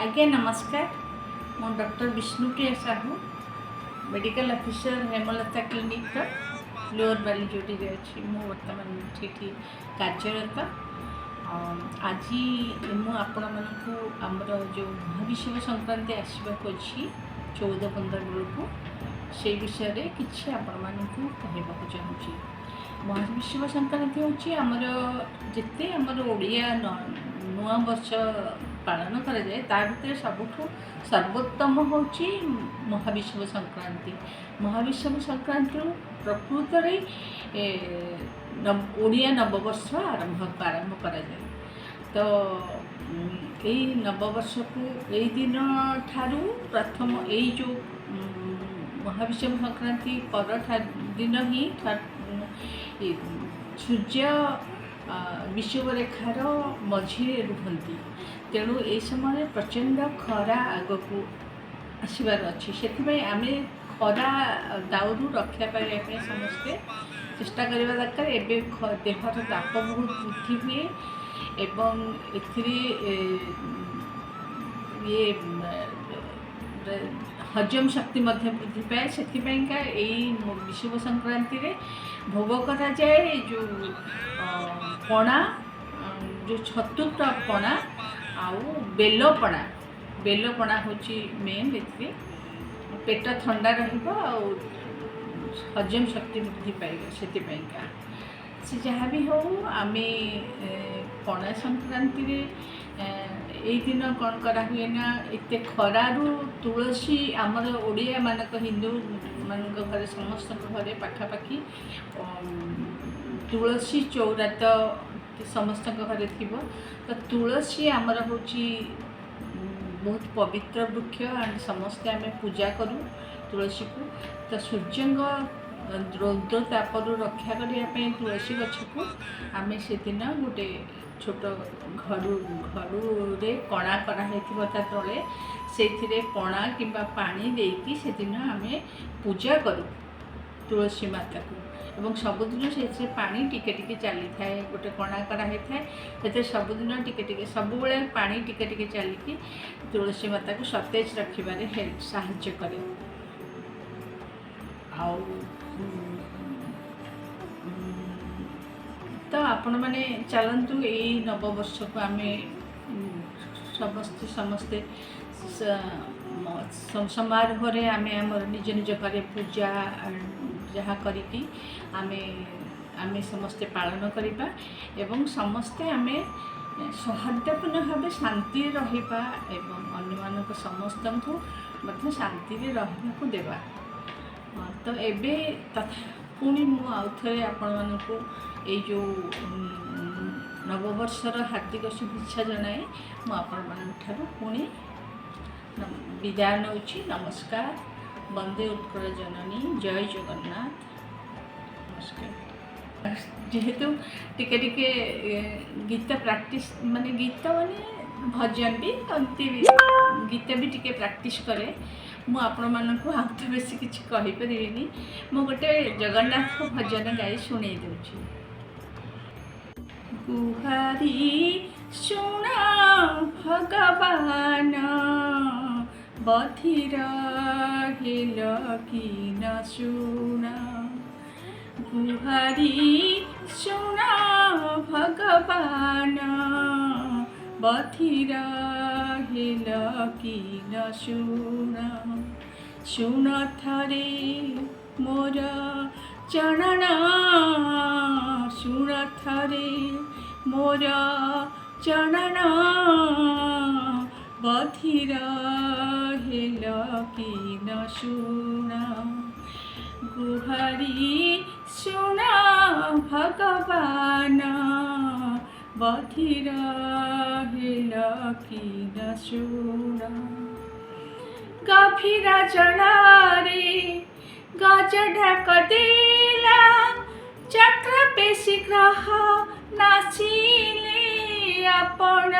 आज्ञा नमस्कार। मु doctor Vishnupriya Sahu medical officer Hemalata clinic lower बाली जोटी अच्छी मु बर्तमान ठीक कार्यरत। आज मुझे आमर जो महाविषुव संक्रांति आसवाक अच्छी 14-15 बेलू से विषय किसी आपण कहवाक चाहूँगी। महाविषुव संक्रांति हूँ आमर जिते आमर ओडिया नुआ वर्ष पालन करा जाए ता भीतर सबुठु सर्वोत्तम हूँ महाविषुव संक्रांति। महाविषुव संक्रांति प्रकृत ओडिया नववर्ष आरंभ करा जाए। तो यही नववर्ष को यही दिन ठारू प्रथम यही जो महाविषुव संक्रांति पर दिन ही सूर्य विषुव रेखार मझिरे रुहंती, तेणु ये समय प्रचंड खरा आग को आसबार अच्छी से आम खरा दाउरू रक्षा पाइबा समस्ते चेष्टा करने दरकार। एवं देहर ताप बहुत वृद्धि हुए एवं ये हजम शक्ति वृद्धि पाए। से विषुव संक्रांति रे भोग करा जाए जो पणा जो छतुट पणा आउ बेलपणा हूँ मेन। ए पेट ठंडा हजम शक्ति वृद्धि पाइब से जहाँ भी हो आम पणा संक्रांति रे यही दिन कौन करा हुए ना एत खरारू तुलसी आमर ओडिया मानक हिंदू मानक घरे समस्त घरे पाखापाखि तुलसी चौरा तो समस्त घरे थी। तो तुलसी आमर हूँ बहुत पवित्र वृक्ष एंड समस्ते आम पूजा करूँ तुलसी को। तो सूर्य रौद्र तापरू रक्षा करने तुलसी गछ को आम से दिन गोटे छोट घड़े कणा कराई ता तले से पणा कि पानी देकी से दिन आम पूजा करूँ तुलसी माता को। एवं सबुदिन से पानी टिके टिके चली थाए गोटे कणा कराई थाए से सबुदिन टिके सब पानी टिके टिके चलिकी तुलसी माता को सतेज रखिबारे हेल्प साहाय्य करे। तो आपण मैंने चलतु यही नववर्ष को आम समस्ते समारोह आम आमर निज निज घरे पूजा जहाँ करी आम समस्ते पालन करवा एवं समस्ते आम सौहार्दपूर्ण भाव शांति रहिबा एवं अन्य समस्त को शांति रहिबा देवा। तो एबे तथा पुणी मुझे आपण मानक ये जो नववर्षर हार्दिक शुभेच्छा जनाए मुझे पुणी विदाय नौची। नमस्कार। वंदे उत्कल जननी। जय जगन्नाथ। नमस्कार। जेहेतु टिके टिके गीत प्रैक्टिस माने गीत माने भजन भी गीत भी टिके प्रैक्टिस करे मु आपण मानक आउ तो बेसी किसी कहीपरि मु गोटे जगन्नाथ भजन गाई शुणी दूची। गुहारी सुना भगवान बधिर हिल कि न सुना। गुहारी सुना भगवान बधिर हिल कि न सुना। सुन थरे मोर चरण सुन थरे मोर चरण बधिर हिल कि न सुना। गुहारी सुना भगवान बधिर हिल कि न सुना। गभीर जड़े गज ढाक देला चक्र पेशी ग्रह नाचिले आपण।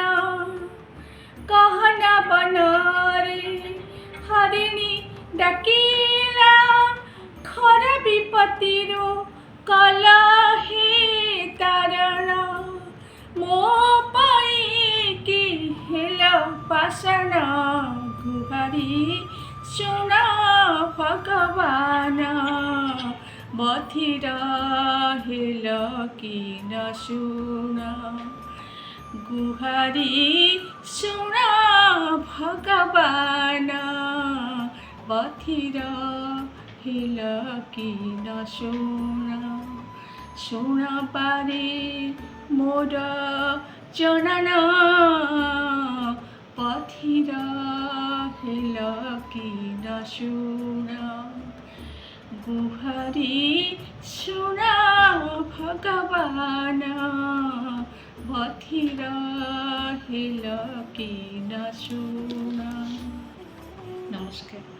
कहना बनरे हरिणी डाकिला खर विपत्तिर कल हे तारण। मो पाई कि हेल पाषाण गुहारी सुना भगवान बधिर हेल कि न सुना गुहारी सुना भगवान बधिर हेल कि न सुना सुना पारे मोर जनन बधिर हेल कि न सुना गुहारी सुना भगवान बधिर हेल कि न सुना। नमस्कार।